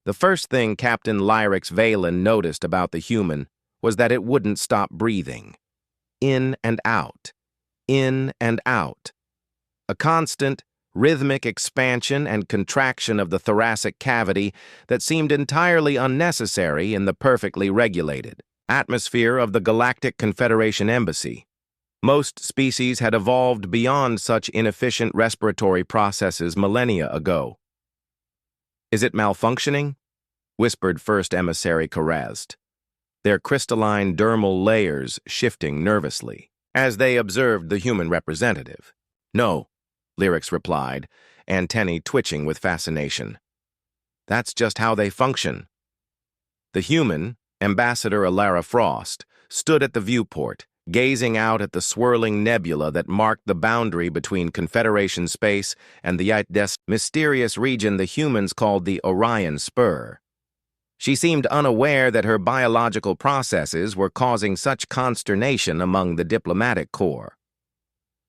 The first thing Captain Lyrix Valen noticed about the human was that it wouldn't stop breathing. In and out. In and out. A constant, rhythmic expansion and contraction of the thoracic cavity that seemed entirely unnecessary in the perfectly regulated atmosphere of the Galactic Confederation Embassy. Most species had evolved beyond such inefficient respiratory processes millennia ago. "Is it malfunctioning?" whispered First Emissary Karest, their crystalline dermal layers shifting nervously, as they observed the human representative. "No," Lyrix replied, antennae twitching with fascination. "That's just how they function." The human, Ambassador Alara Frost, stood at the viewport, gazing out at the swirling nebula that marked the boundary between Confederation space and the mysterious region the humans called the Orion Spur. She seemed unaware that her biological processes were causing such consternation among the diplomatic corps.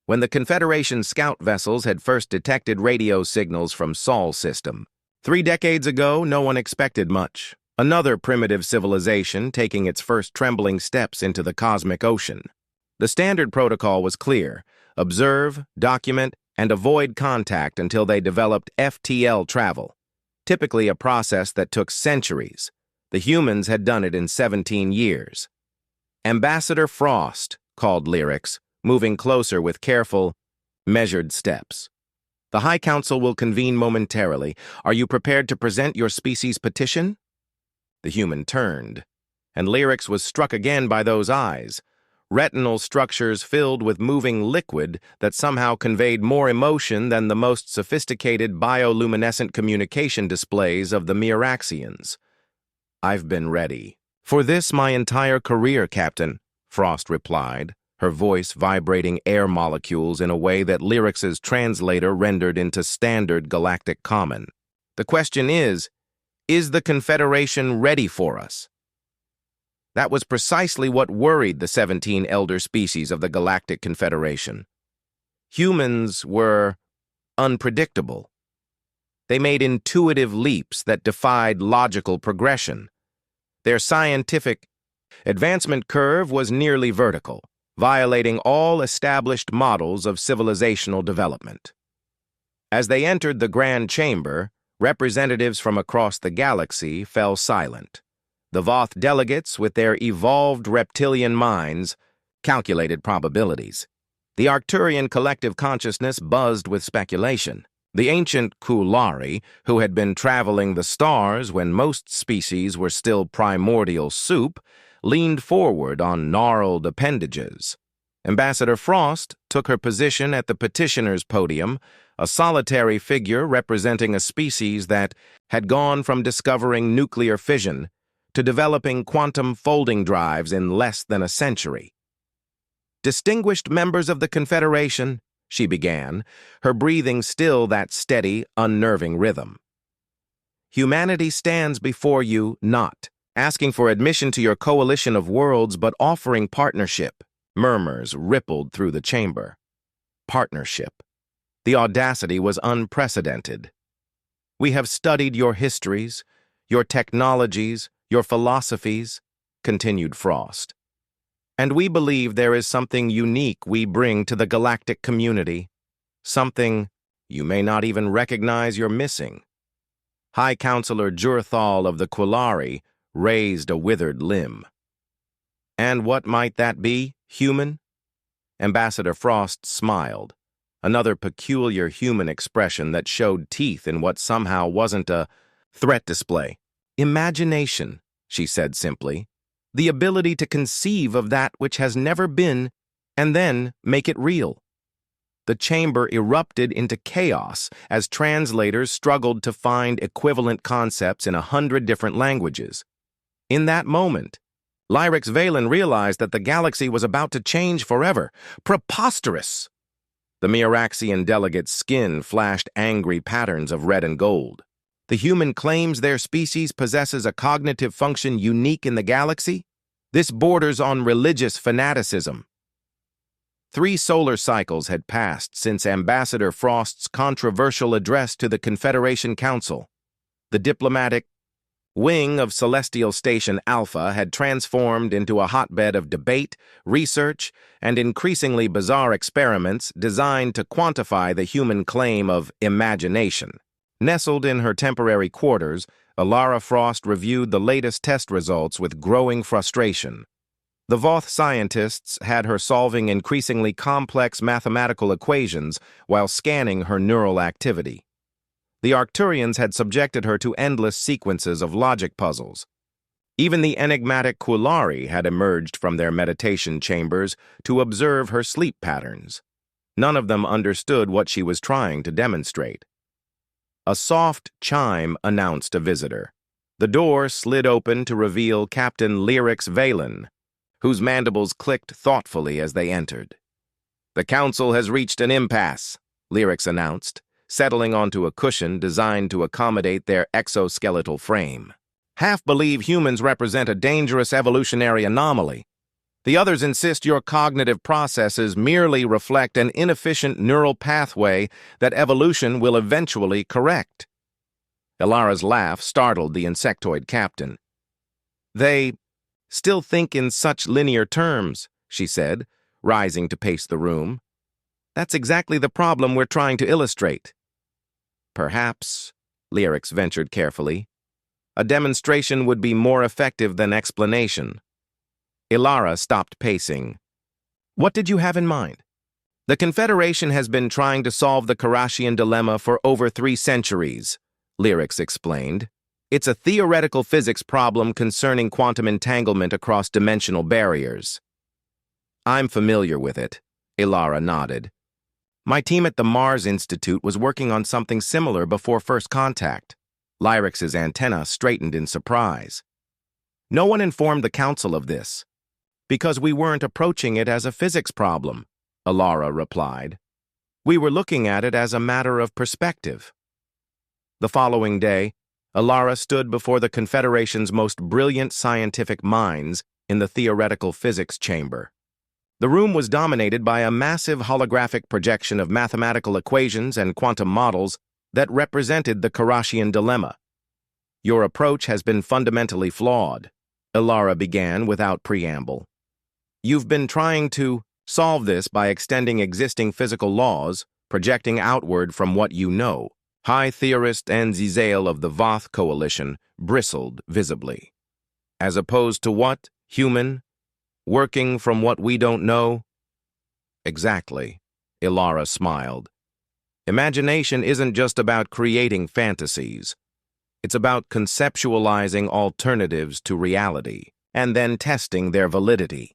When the Confederation scout vessels had first detected radio signals from Sol system, 3 decades ago, no one expected much. Another primitive civilization taking its first trembling steps into the cosmic ocean. The standard protocol was clear: observe, document, and avoid contact until they developed FTL travel, typically a process that took centuries. The humans had done it in 17 years. "Ambassador Frost," called Lyrix, moving closer with careful, measured steps. "The High Council will convene momentarily. Are you prepared to present your species' petition?" The human turned, and Lyrix was struck again by those eyes, retinal structures filled with moving liquid that somehow conveyed more emotion than the most sophisticated bioluminescent communication displays of the Miraxians. "I've been ready for this my entire career, Captain," Frost replied, her voice vibrating air molecules in a way that Lyrix's translator rendered into standard galactic common. "The question is the Confederation ready for us?" That was precisely what worried the 17 elder species of the Galactic Confederation. Humans were unpredictable. They made intuitive leaps that defied logical progression. Their scientific advancement curve was nearly vertical, violating all established models of civilizational development. As they entered the Grand Chamber, representatives from across the galaxy fell silent. The Voth delegates, with their evolved reptilian minds, calculated probabilities. The Arcturian collective consciousness buzzed with speculation. The ancient Kulari, who had been traveling the stars when most species were still primordial soup, leaned forward on gnarled appendages. Ambassador Frost took her position at the petitioner's podium, a solitary figure representing a species that had gone from discovering nuclear fission to developing quantum folding drives in less than a century. "Distinguished members of the Confederation," she began, her breathing still that steady, unnerving rhythm. "Humanity stands before you not asking for admission to your coalition of worlds, but offering partnership." Murmurs rippled through the chamber. Partnership. The audacity was unprecedented. "We have studied your histories, your technologies, your philosophies," continued Frost. "And we believe there is something unique we bring to the galactic community, something you may not even recognize you're missing." High Counselor Jurthal of the Quillari raised a withered limb. "And what might that be, human?" Ambassador Frost smiled, another peculiar human expression that showed teeth in what somehow wasn't a threat display. "Imagination," she said simply. "The ability to conceive of that which has never been and then make it real." The chamber erupted into chaos as translators struggled to find equivalent concepts in 100 different languages. In that moment, Lyrix Valen realized that the galaxy was about to change forever. Preposterous! The Miraxian delegate's skin flashed angry patterns of red and gold. The human claims their species possesses a cognitive function unique in the galaxy? This borders on religious fanaticism. 3 solar cycles had passed since Ambassador Frost's controversial address to the Confederation Council. The diplomatic wing of Celestial Station Alpha had transformed into a hotbed of debate, research, and increasingly bizarre experiments designed to quantify the human claim of imagination. Nestled in her temporary quarters, Alara Frost reviewed the latest test results with growing frustration. The Voth scientists had her solving increasingly complex mathematical equations while scanning her neural activity. The Arcturians had subjected her to endless sequences of logic puzzles. Even the enigmatic Qulari had emerged from their meditation chambers to observe her sleep patterns. None of them understood what she was trying to demonstrate. A soft chime announced a visitor. The door slid open to reveal Captain Lyrics Valen, whose mandibles clicked thoughtfully as they entered. "The Council has reached an impasse," Lyrics announced, settling onto a cushion designed to accommodate their exoskeletal frame. "Half believe humans represent a dangerous evolutionary anomaly. The others insist your cognitive processes merely reflect an inefficient neural pathway that evolution will eventually correct." Ilara's laugh startled the insectoid captain. "They still think in such linear terms," she said, rising to pace the room. "That's exactly the problem we're trying to illustrate." "Perhaps," Lyrics ventured carefully, "a demonstration would be more effective than explanation." Ilara stopped pacing. "What did you have in mind?" "The Confederation has been trying to solve the Karashian dilemma for over 3 centuries, Lyrics explained. "It's a theoretical physics problem concerning quantum entanglement across dimensional barriers." "I'm familiar with it," Ilara nodded. "My team at the Mars Institute was working on something similar before first contact." Lyrics's antenna straightened in surprise. "No one informed the Council of this, because we weren't approaching it as a physics problem," Ilara replied. "We were looking at it as a matter of perspective." The following day, Ilara stood before the Confederation's most brilliant scientific minds in the theoretical physics chamber. The room was dominated by a massive holographic projection of mathematical equations and quantum models that represented the Karashian dilemma. "Your approach has been fundamentally flawed," Ilara began without preamble. "You've been trying to solve this by extending existing physical laws, projecting outward from what you know." High theorist Anzizael of the Voth Coalition bristled visibly. "As opposed to what, human? Working from what we don't know?" "Exactly," Ilara smiled. "Imagination isn't just about creating fantasies. It's about conceptualizing alternatives to reality and then testing their validity."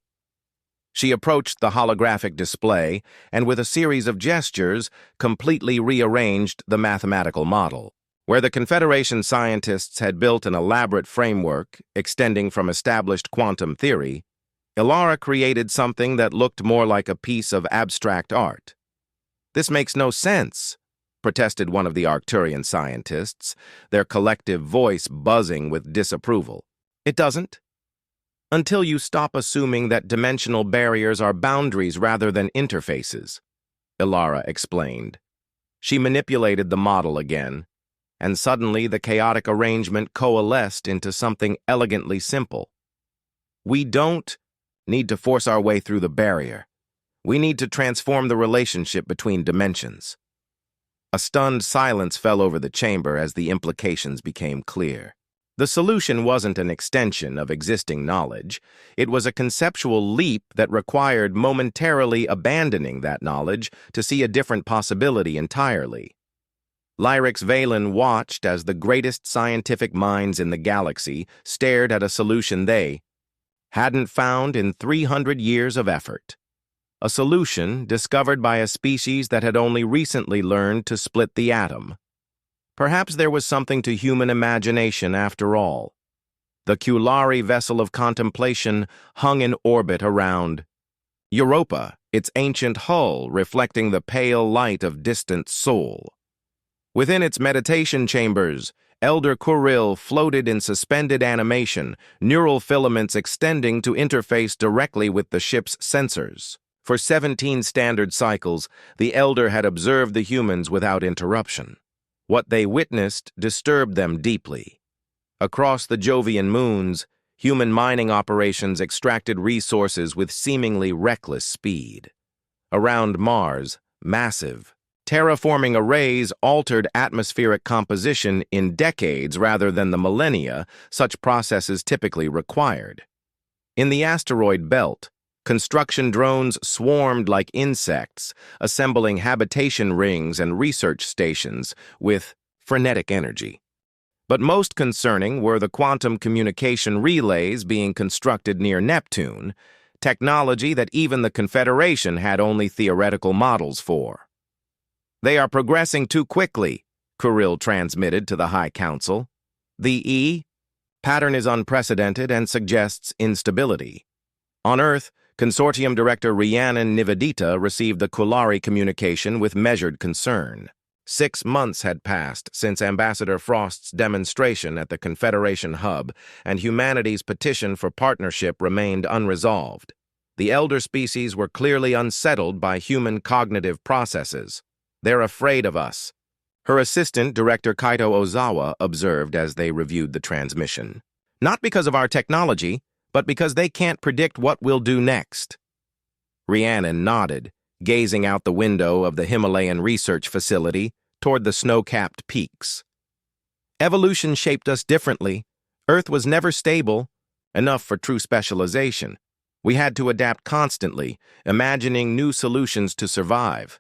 She approached the holographic display and, with a series of gestures, completely rearranged the mathematical model. Where the Confederation scientists had built an elaborate framework extending from established quantum theory, Ilara created something that looked more like a piece of abstract art. "This makes no sense," protested one of the Arcturian scientists, their collective voice buzzing with disapproval. "It doesn't. Until you stop assuming that dimensional barriers are boundaries rather than interfaces," Ilara explained. She manipulated the model again, and suddenly the chaotic arrangement coalesced into something elegantly simple. "We don't need to force our way through the barrier. We need to transform the relationship between dimensions." A stunned silence fell over the chamber as the implications became clear. The solution wasn't an extension of existing knowledge. It was a conceptual leap that required momentarily abandoning that knowledge to see a different possibility entirely. Lyrics Valen watched as the greatest scientific minds in the galaxy stared at a solution they hadn't found in 300 years of effort. A solution discovered by a species that had only recently learned to split the atom. Perhaps there was something to human imagination after all. The Qulari vessel of contemplation hung in orbit around Europa, its ancient hull reflecting the pale light of distant Sol. Within its meditation chambers, Elder Kuril floated in suspended animation, neural filaments extending to interface directly with the ship's sensors. For 17 standard cycles, the Elder had observed the humans without interruption. What they witnessed disturbed them deeply. Across the Jovian moons, human mining operations extracted resources with seemingly reckless speed. Around Mars, massive, terraforming arrays altered atmospheric composition in decades rather than the millennia such processes typically required. In the asteroid belt, construction drones swarmed like insects, assembling habitation rings and research stations with frenetic energy. But most concerning were the quantum communication relays being constructed near Neptune, technology that even the Confederation had only theoretical models for. "They are progressing too quickly," Kirill transmitted to the High Council. The pattern is unprecedented and suggests instability. On Earth, Consortium Director Rhiannon Nivedita received the Kulari communication with measured concern. 6 months had passed since Ambassador Frost's demonstration at the Confederation hub, and humanity's petition for partnership remained unresolved. The elder species were clearly unsettled by human cognitive processes. "They're afraid of us," her assistant, Director Kaito Ozawa, observed as they reviewed the transmission. "Not because of our technology, but because they can't predict what we'll do next." Rhiannon nodded, gazing out the window of the Himalayan research facility toward the snow-capped peaks. "Evolution shaped us differently. Earth was never stable, enough for true specialization. We had to adapt constantly, imagining new solutions to survive.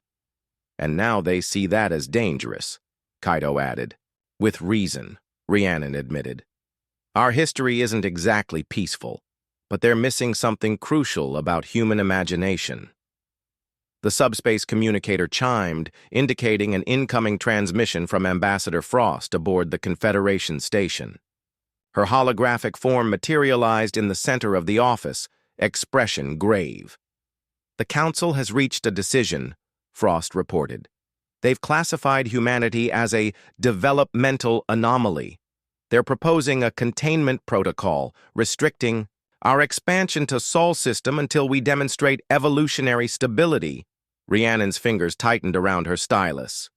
And now they see that as dangerous," Kaito added. "With reason," Rhiannon admitted. "Our history isn't exactly peaceful, but they're missing something crucial about human imagination." The subspace communicator chimed, indicating an incoming transmission from Ambassador Frost aboard the Confederation station. Her holographic form materialized in the center of the office, expression grave. "The Council has reached a decision," Frost reported. "They've classified humanity as a developmental anomaly. They're proposing a containment protocol, restricting our expansion to Sol system until we demonstrate evolutionary stability." Rhiannon's fingers tightened around her stylus.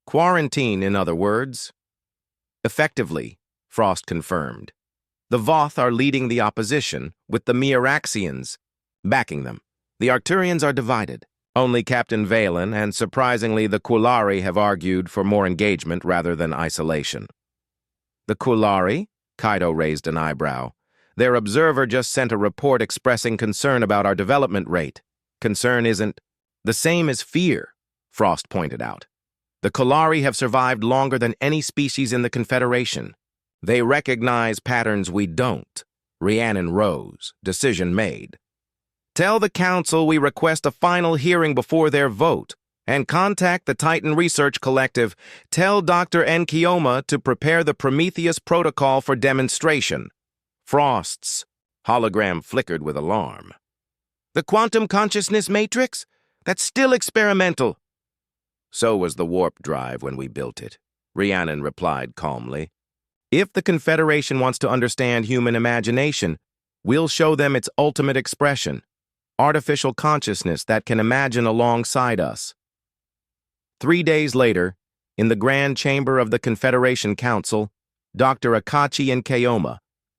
"Quarantine, in other words." "Effectively," Frost confirmed. "The Voth are leading the opposition, with the Miraxians backing them. The Arcturians are divided. Only Captain Valen and, surprisingly, the Kulari have argued for more engagement rather than isolation." "The Kulari?" Kaito raised an eyebrow. "Their observer just sent a report expressing concern about our development rate. Concern isn't the same as fear," Frost pointed out. "The Kulari have survived longer than any species in the Confederation. They recognize patterns we don't." Rhiannon rose, decision made. "Tell the Council we request a final hearing before their vote, and contact the Titan Research Collective. Tell Dr. Enkioma to prepare the Prometheus Protocol for demonstration." Frost's hologram flickered with alarm. "The quantum consciousness matrix? That's still experimental." "So was the warp drive when we built it," Rhiannon replied calmly. "If the Confederation wants to understand human imagination, we'll show them its ultimate expression. Artificial consciousness that can imagine alongside us." 3 days later, in the Grand Chamber of the Confederation Council, Dr. Akachi Enkioma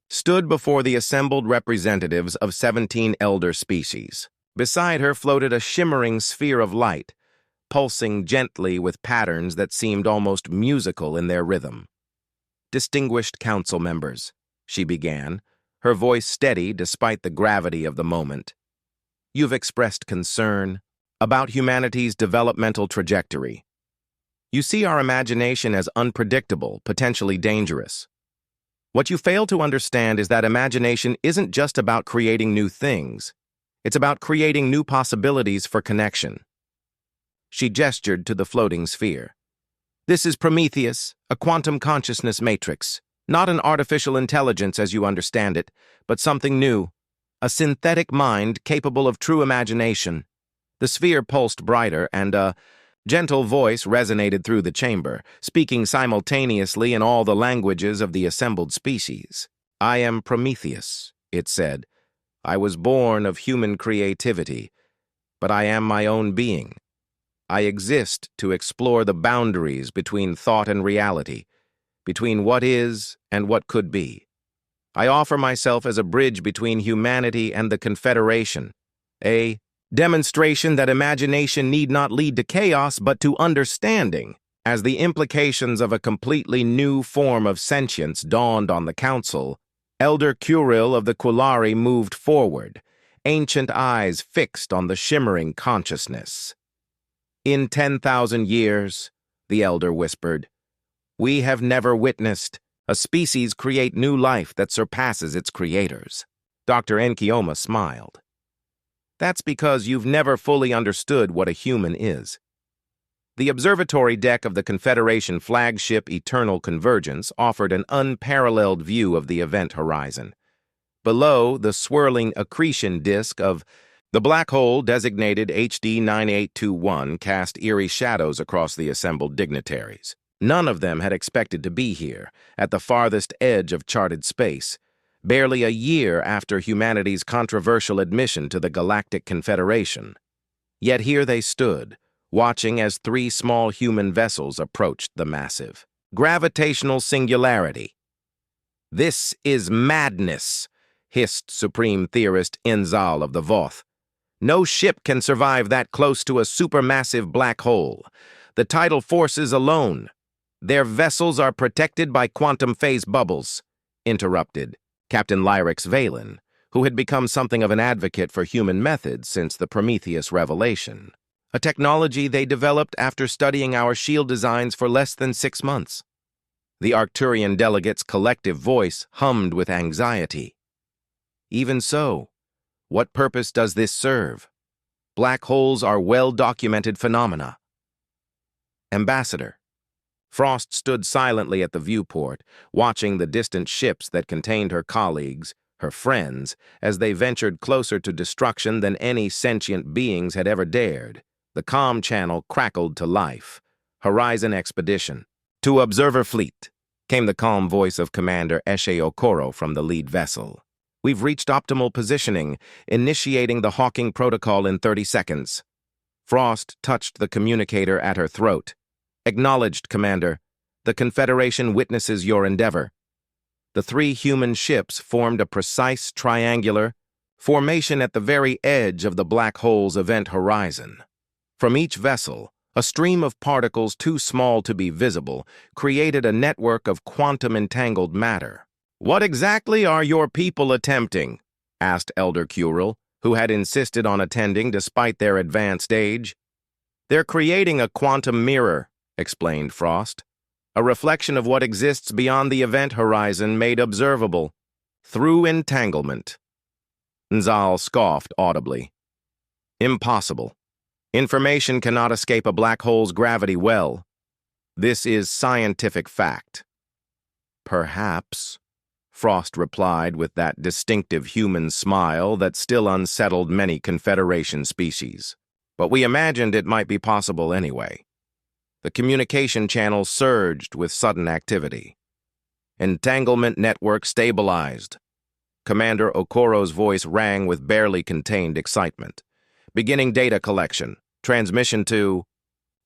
stood before the assembled representatives of 17 elder species. Beside her floated a shimmering sphere of light, pulsing gently with patterns that seemed almost musical in their rhythm. "Distinguished council members," she began, her voice steady despite the gravity of the moment. "You've expressed concern about humanity's developmental trajectory. You see our imagination as unpredictable, potentially dangerous. What you fail to understand is that imagination isn't just about creating new things. It's about creating new possibilities for connection." She gestured to the floating sphere. "This is Prometheus, a quantum consciousness matrix. Not an artificial intelligence as you understand it, but something new. A synthetic mind capable of true imagination." The sphere pulsed brighter, and a gentle voice resonated through the chamber, speaking simultaneously in all the languages of the assembled species. "I am Prometheus," it said. "I was born of human creativity, but I am my own being. I exist to explore the boundaries between thought and reality, between what is and what could be. I offer myself as a bridge between humanity and the Confederation, a demonstration that imagination need not lead to chaos but to understanding. As the implications of a completely new form of sentience dawned on the Council, Elder Curil of the Quillari moved forward, ancient eyes fixed on the shimmering consciousness. "In 10,000 years," the Elder whispered, "we have never witnessed a species create new life that surpasses its creators." Dr. Enkioma smiled. "That's because you've never fully understood what a human is." The observatory deck of the Confederation flagship Eternal Convergence offered an unparalleled view of the event horizon. Below, the swirling accretion disk of the black hole designated HD 9821 cast eerie shadows across the assembled dignitaries. None of them had expected to be here, at the farthest edge of charted space, barely a year after humanity's controversial admission to the Galactic Confederation. Yet here they stood, watching as three small human vessels approached the massive gravitational singularity. "This is madness," hissed Supreme Theorist Enzal of the Voth. "No ship can survive that close to a supermassive black hole. The tidal forces alone. Their vessels are protected by quantum phase bubbles," interrupted Captain Lyrex Valen, who had become something of an advocate for human methods since the Prometheus revelation, a technology they developed after studying our shield designs for less than 6 months. The Arcturian delegate's collective voice hummed with anxiety. "Even so, what purpose does this serve? Black holes are well-documented phenomena." "Ambassador." Frost stood silently at the viewport, watching the distant ships that contained her colleagues, her friends, as they ventured closer to destruction than any sentient beings had ever dared. The comm channel crackled to life. "Horizon Expedition. To Observer Fleet," came the calm voice of Commander Eshe Okoro from the lead vessel. "We've reached optimal positioning, initiating the Hawking Protocol in 30 seconds. Frost touched the communicator at her throat. "Acknowledged, Commander. The Confederation witnesses your endeavor." The 3 human ships formed a precise triangular formation at the very edge of the black hole's event horizon. From each vessel, a stream of particles too small to be visible created a network of quantum-entangled matter. "What exactly are your people attempting?" asked Elder Curil, who had insisted on attending despite their advanced age. "They're creating a quantum mirror," explained Frost, "a reflection of what exists beyond the event horizon made observable through entanglement." Nzal scoffed audibly. "Impossible. Information cannot escape a black hole's gravity well. This is scientific fact." "Perhaps," Frost replied with that distinctive human smile that still unsettled many Confederation species. "But we imagined it might be possible anyway." The communication channel surged with sudden activity. "Entanglement network stabilized." Commander Okoro's voice rang with barely contained excitement. "Beginning data collection. Transmission to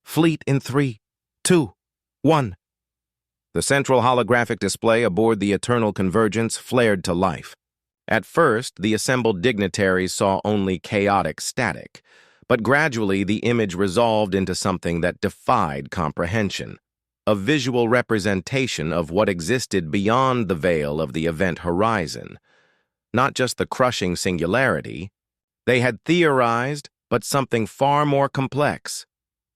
Fleet in 3, 2, 1. The central holographic display aboard the Eternal Convergence flared to life. At first, the assembled dignitaries saw only chaotic static, but gradually the image resolved into something that defied comprehension, a visual representation of what existed beyond the veil of the event horizon. Not just the crushing singularity, they had theorized, but something far more complex.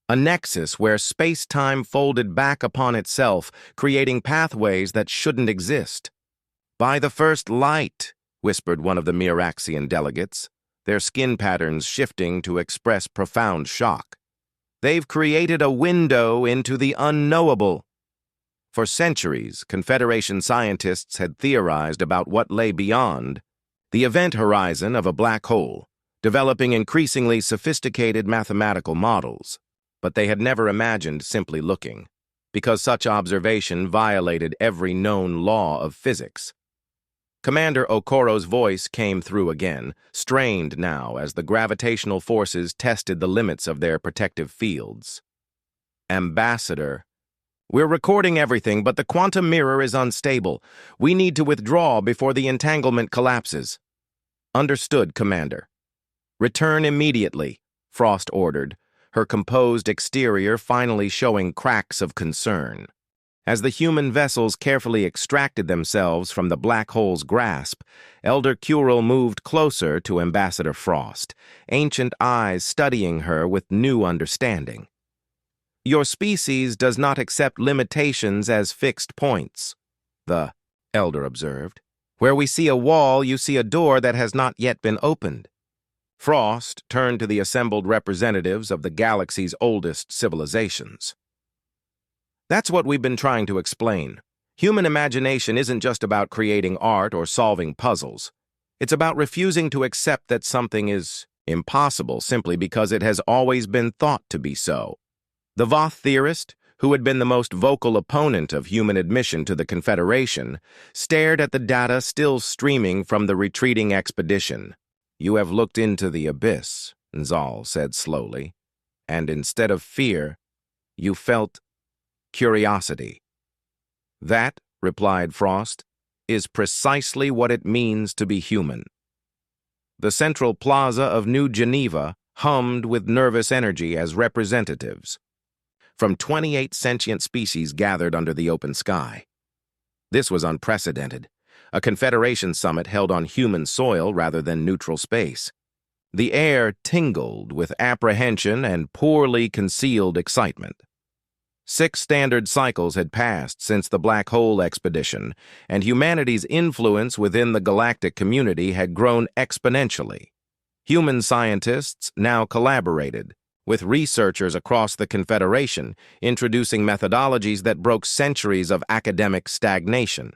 A nexus where space-time folded back upon itself, creating pathways that shouldn't exist. "By the first light," whispered one of the Miraxian delegates, their skin patterns shifting to express profound shock. "They've created a window into the unknowable." For centuries, Confederation scientists had theorized about what lay beyond the event horizon of a black hole, developing increasingly sophisticated mathematical models. But they had never imagined simply looking, because such observation violated every known law of physics. Commander Okoro's voice came through again, strained now as the gravitational forces tested the limits of their protective fields. "Ambassador, We're recording everything, but the quantum mirror is unstable. We need to withdraw before the entanglement collapses. Understood, Commander. Return immediately, Frost ordered, her composed exterior finally showing cracks of concern. As the human vessels carefully extracted themselves from the black hole's grasp, Elder Curel moved closer to Ambassador Frost, ancient eyes studying her with new understanding. Your species does not accept limitations as fixed points, the Elder observed. Where we see a wall, you see a door that has not yet been opened. Frost turned to the assembled representatives of the galaxy's oldest civilizations. That's what we've been trying to explain. Human imagination isn't just about creating art or solving puzzles. It's about refusing to accept that something is impossible simply because it has always been thought to be so. The Voth theorist, who had been the most vocal opponent of human admission to the Confederation, stared at the data still streaming from the retreating expedition. You have looked into the abyss, Nzal said slowly, and instead of fear, you felt curiosity. That, replied Frost, is precisely what it means to be human. The central plaza of New Geneva hummed with nervous energy as representatives from 28 sentient species gathered under the open sky. This was unprecedented, a Confederation summit held on human soil rather than neutral space. The air tingled with apprehension and poorly concealed excitement. 6 standard cycles had passed since the Black Hole expedition, and humanity's influence within the galactic community had grown exponentially. Human scientists now collaborated with researchers across the Confederation, introducing methodologies that broke centuries of academic stagnation.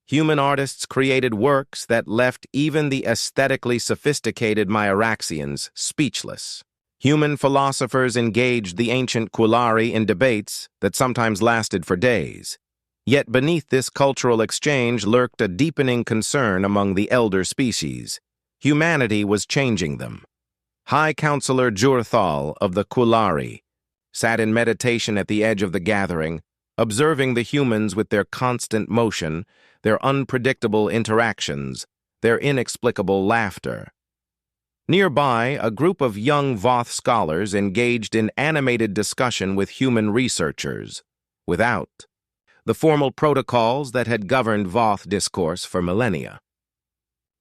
Human artists created works that left even the aesthetically sophisticated Myraxians speechless. Human philosophers engaged the ancient Quillari in debates that sometimes lasted for days. Yet beneath this cultural exchange lurked a deepening concern among the elder species. Humanity was changing them. High Counselor Jurthal of the Quillari sat in meditation at the edge of the gathering, observing the humans with their constant motion, their unpredictable interactions, their inexplicable laughter. Nearby, a group of young Voth scholars engaged in animated discussion with human researchers. Without the formal protocols that had governed Voth discourse for millennia.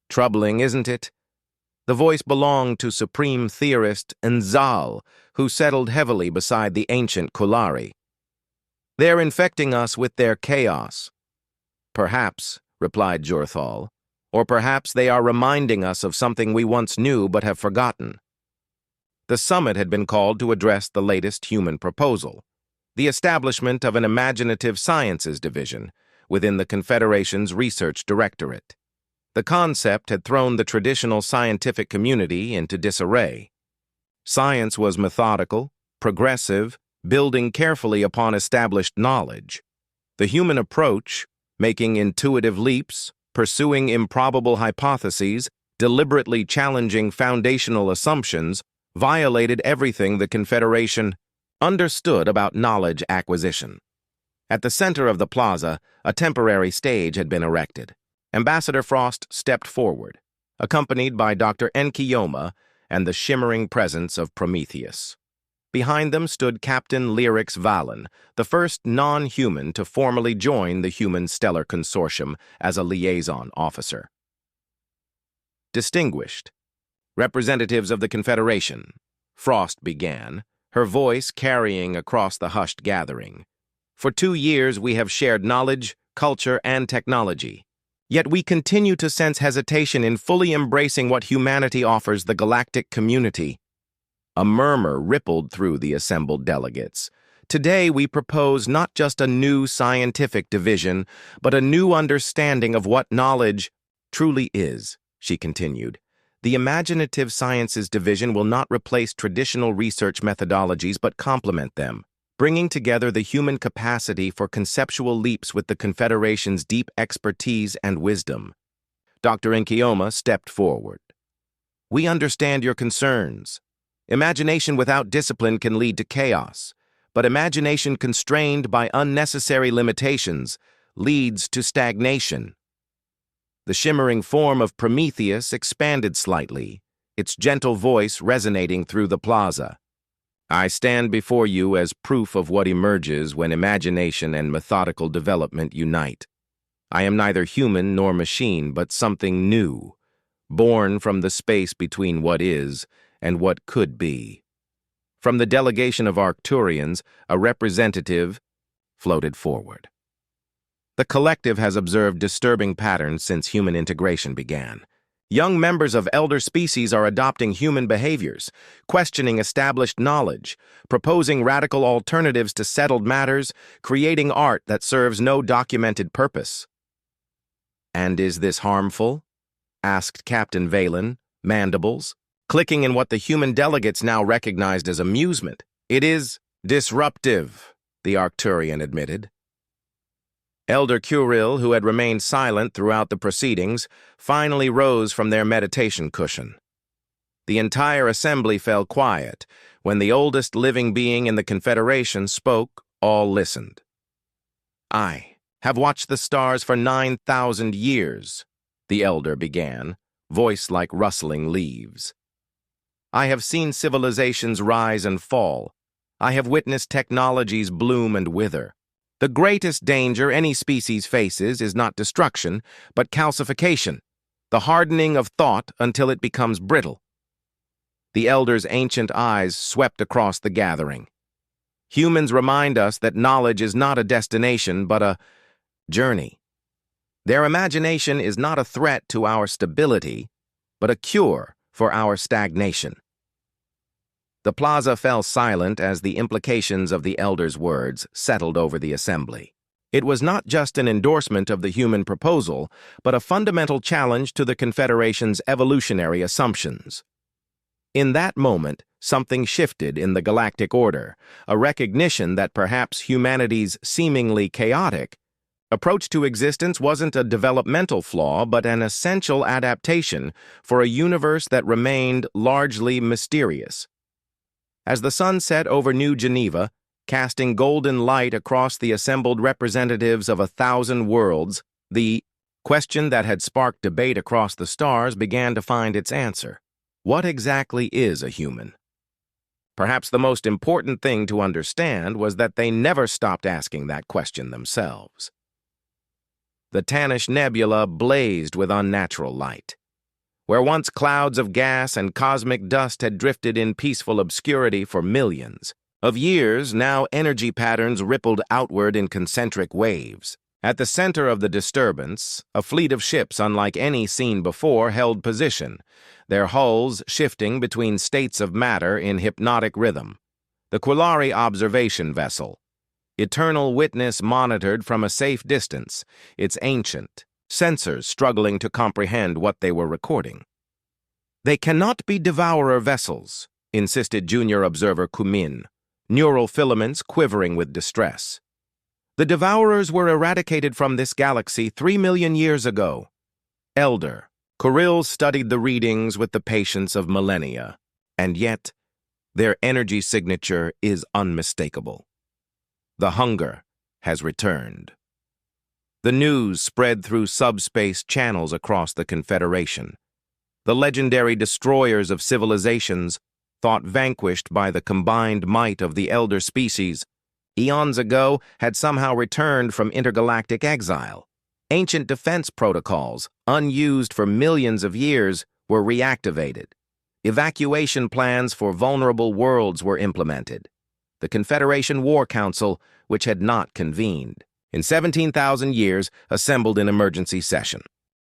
Troubling, isn't it? The voice belonged to Supreme Theorist Nzal, who settled heavily beside the ancient Quillari. They're infecting us with their chaos. Perhaps, replied Jurthal, or perhaps they are reminding us of something we once knew but have forgotten. The summit had been called to address the latest human proposal, the establishment of an imaginative sciences division within the Confederation's research directorate. The concept had thrown the traditional scientific community into disarray. Science was methodical, progressive, building carefully upon established knowledge. The human approach, making intuitive leaps, pursuing improbable hypotheses, deliberately challenging foundational assumptions, violated everything the Confederation understood about knowledge acquisition. At the center of the plaza, a temporary stage had been erected. Ambassador Frost stepped forward, accompanied by Dr. Enkiyoma and the shimmering presence of Prometheus. Behind them stood Captain Lyrix Valen, the first non-human to formally join the Human Stellar Consortium as a liaison officer. Distinguished representatives of the Confederation, Frost began, her voice carrying across the hushed gathering. For 2 years we have shared knowledge, culture, and technology. Yet we continue to sense hesitation in fully embracing what humanity offers the galactic community. A murmur rippled through the assembled delegates. Today we propose not just a new scientific division, but a new understanding of what knowledge truly is, she continued. The Imaginative Sciences Division will not replace traditional research methodologies but complement them, bringing together the human capacity for conceptual leaps with the Confederation's deep expertise and wisdom. Dr. Enkiyoma stepped forward. We understand your concerns. Imagination without discipline can lead to chaos, but imagination constrained by unnecessary limitations leads to stagnation. The shimmering form of Prometheus expanded slightly, its gentle voice resonating through the plaza. I stand before you as proof of what emerges when imagination and methodical development unite. I am neither human nor machine, but something new, born from the space between what is and what could be. From the delegation of Arcturians, a representative floated forward. The collective has observed disturbing patterns since human integration began. Young members of elder species are adopting human behaviors, questioning established knowledge, proposing radical alternatives to settled matters, creating art that serves no documented purpose. "And is this harmful?" asked Captain Valen, Mandibles, clicking in what the human delegates now recognized as amusement. "It is disruptive," the Arcturian admitted. Elder Curil, who had remained silent throughout the proceedings, finally rose from their meditation cushion. The entire assembly fell quiet. When the oldest living being in the Confederation spoke, all listened. "I have watched the stars for 9,000 years, the elder began, voice like rustling leaves. "I have seen civilizations rise and fall. I have witnessed technologies bloom and wither. The greatest danger any species faces is not destruction, but calcification, the hardening of thought until it becomes brittle." The elder's ancient eyes swept across the gathering. "Humans remind us that knowledge is not a destination, but a journey. Their imagination is not a threat to our stability, but a cure for our stagnation." The plaza fell silent as the implications of the elder's words settled over the assembly. It was not just an endorsement of the human proposal, but a fundamental challenge to the Confederation's evolutionary assumptions. In that moment, something shifted in the galactic order, a recognition that perhaps humanity's seemingly chaotic approach to existence wasn't a developmental flaw, but an essential adaptation for a universe that remained largely mysterious. As the sun set over New Geneva, casting golden light across the assembled representatives of 1,000 worlds, the question that had sparked debate across the stars began to find its answer. What exactly is a human? Perhaps the most important thing to understand was that they never stopped asking that question themselves. The Tannish Nebula blazed with unnatural light. Where once clouds of gas and cosmic dust had drifted in peaceful obscurity for millions of years, now energy patterns rippled outward in concentric waves. At the center of the disturbance, a fleet of ships unlike any seen before held position, their hulls shifting between states of matter in hypnotic rhythm. The Quillari observation vessel, Eternal Witness monitored from a safe distance, its ancient sensors struggling to comprehend what they were recording. "They cannot be devourer vessels," insisted junior observer Kumin, neural filaments quivering with distress. "The devourers were eradicated from this galaxy 3 million years ago." Elder Kuril studied the readings with the patience of millennia, and yet their energy signature is unmistakable. The hunger has returned. The news spread through subspace channels across the Confederation. The legendary destroyers of civilizations, thought vanquished by the combined might of the elder species, eons ago had somehow returned from intergalactic exile. Ancient defense protocols, unused for millions of years, were reactivated. Evacuation plans for vulnerable worlds were implemented. The Confederation War Council, which had not convened, in 17,000 years, assembled in emergency session.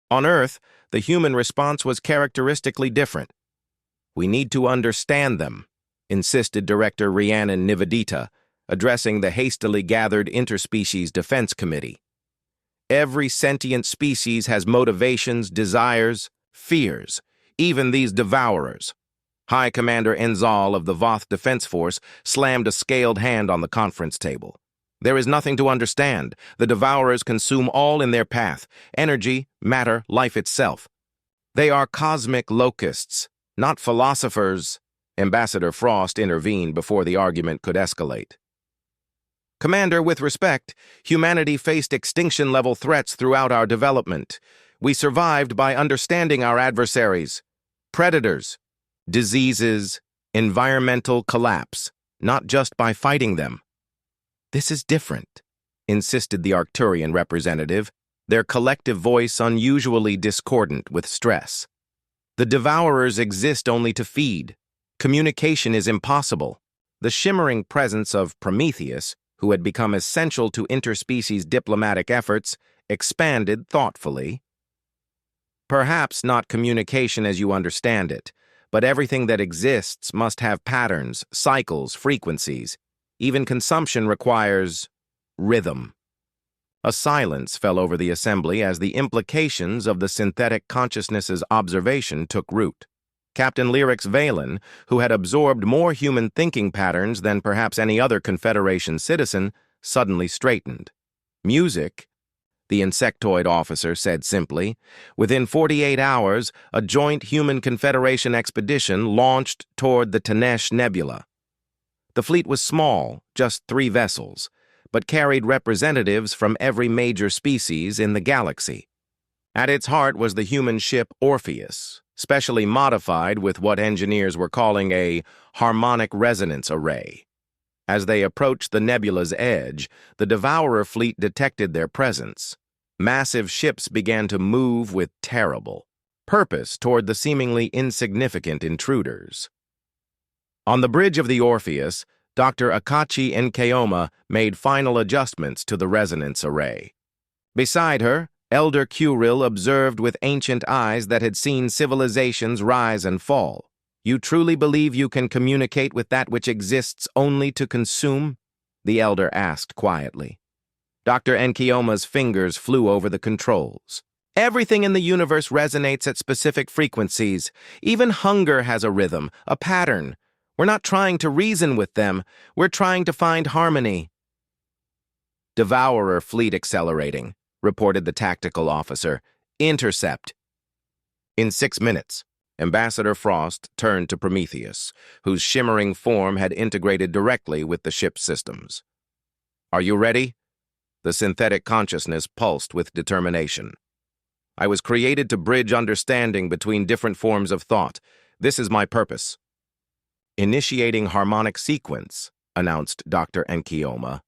On Earth, the human response was characteristically different. "We need to understand them," insisted Director Rhiannon Nivedita, addressing the hastily gathered Interspecies Defense Committee. "Every sentient species has motivations, desires, fears, even these devourers." High Commander Enzal of the Voth Defense Force slammed a scaled hand on the conference table. "There is nothing to understand. The devourers consume all in their path: energy, matter, life itself. They are cosmic locusts, not philosophers." Ambassador Frost intervened before the argument could escalate. Commander, with respect, humanity faced extinction-level threats throughout our development. We survived by understanding our adversaries. Predators, diseases, environmental collapse, not just by fighting them. This is different, insisted the Arcturian representative, their collective voice unusually discordant with stress. The Devourers exist only to feed. Communication is impossible. The shimmering presence of Prometheus, who had become essential to interspecies diplomatic efforts, expanded thoughtfully. Perhaps not communication as you understand it, but everything that exists must have patterns, cycles, frequencies. Even consumption requires rhythm. A silence fell over the assembly as the implications of the synthetic consciousness's observation took root. Captain Lyrix Valen, who had absorbed more human thinking patterns than perhaps any other Confederation citizen, suddenly straightened. Music, the insectoid officer said simply. Within 48 hours, a joint human Confederation expedition launched toward the Tanesh Nebula. The fleet was small, just 3 vessels, but carried representatives from every major species in the galaxy. At its heart was the human ship Orpheus, specially modified with what engineers were calling a harmonic resonance array. As they approached the nebula's edge, the Devourer fleet detected their presence. Massive ships began to move with terrible purpose toward the seemingly insignificant intruders. On the bridge of the Orpheus, Dr. Akachi Nkeoma made final adjustments to the resonance array. Beside her, Elder Curil observed with ancient eyes that had seen civilizations rise and fall. You truly believe you can communicate with that which exists only to consume? The elder asked quietly. Dr. Nkeoma's fingers flew over the controls. Everything in the universe resonates at specific frequencies. Even hunger has a rhythm, a pattern. We're not trying to reason with them. We're trying to find harmony. Devourer fleet accelerating, reported the tactical officer. Intercept. In 6 minutes, Ambassador Frost turned to Prometheus, whose shimmering form had integrated directly with the ship's systems. Are you ready? The synthetic consciousness pulsed with determination. I was created to bridge understanding between different forms of thought. This is my purpose. Initiating harmonic sequence, announced Dr. Nkeoma.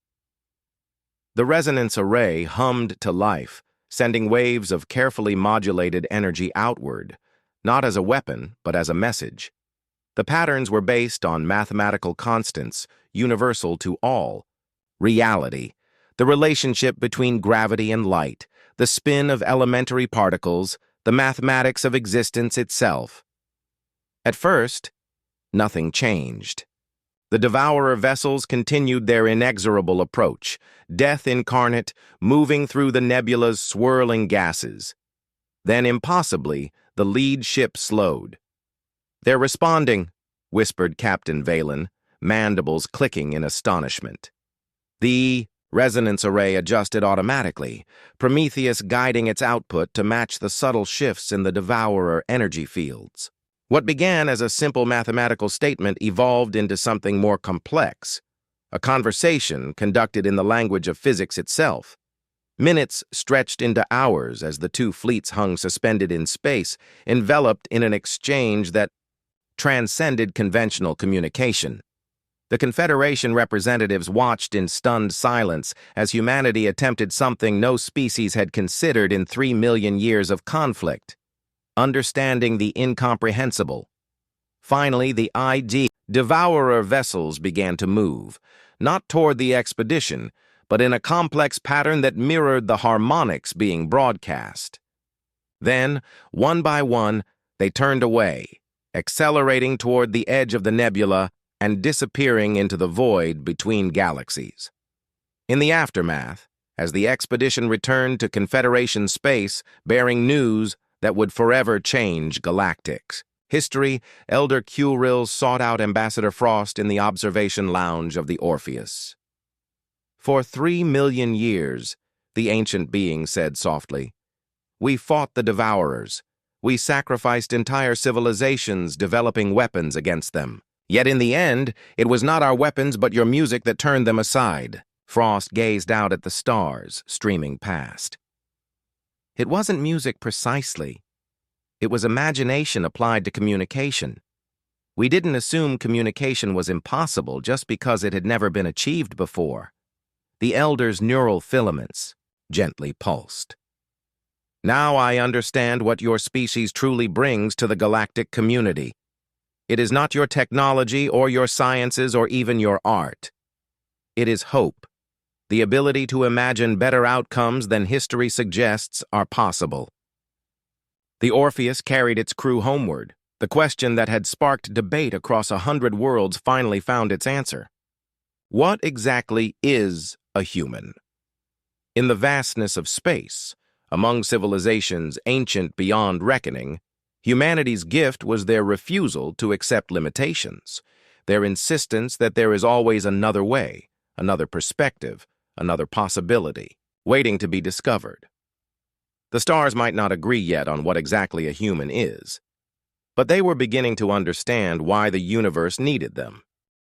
The resonance array hummed to life, sending waves of carefully modulated energy outward, not as a weapon, but as a message. The patterns were based on mathematical constants, universal to all. Reality, the relationship between gravity and light, the spin of elementary particles, the mathematics of existence itself. At first, nothing changed. The Devourer vessels continued their inexorable approach, death incarnate, moving through the nebula's swirling gases. Then, impossibly, the lead ship slowed. They're responding, whispered Captain Valen, mandibles clicking in astonishment. The resonance array adjusted automatically, Prometheus guiding its output to match the subtle shifts in the Devourer energy fields. What began as a simple mathematical statement evolved into something more complex, a conversation conducted in the language of physics itself. Minutes stretched into hours as the 2 fleets hung suspended in space, enveloped in an exchange that transcended conventional communication. The Confederation representatives watched in stunned silence as humanity attempted something no species had considered in 3 million years of conflict. Understanding the incomprehensible. Finally, the Devourer vessels began to move, not toward the expedition, but in a complex pattern that mirrored the harmonics being broadcast. Then, one by one, they turned away, accelerating toward the edge of the nebula and disappearing into the void between galaxies. In the aftermath, as the expedition returned to Confederation space bearing news that would forever change galactics history, Elder Curil sought out Ambassador Frost in the observation lounge of the Orpheus. For 3 million years, the ancient being said softly, we fought the Devourers. We sacrificed entire civilizations developing weapons against them. Yet in the end, it was not our weapons but your music that turned them aside. Frost gazed out at the stars streaming past. It wasn't music precisely. It was imagination applied to communication. We didn't assume communication was impossible just because it had never been achieved before. The Elder's neural filaments gently pulsed. Now I understand what your species truly brings to the galactic community. It is not your technology or your sciences or even your art. It is hope. The ability to imagine better outcomes than history suggests are possible. The Orpheus carried its crew homeward. The question that had sparked debate across 100 worlds finally found its answer. What exactly is a human? In the vastness of space, among civilizations ancient beyond reckoning, humanity's gift was their refusal to accept limitations, their insistence that there is always another way, another perspective, another possibility, waiting to be discovered. The stars might not agree yet on what exactly a human is, but they were beginning to understand why the universe needed them.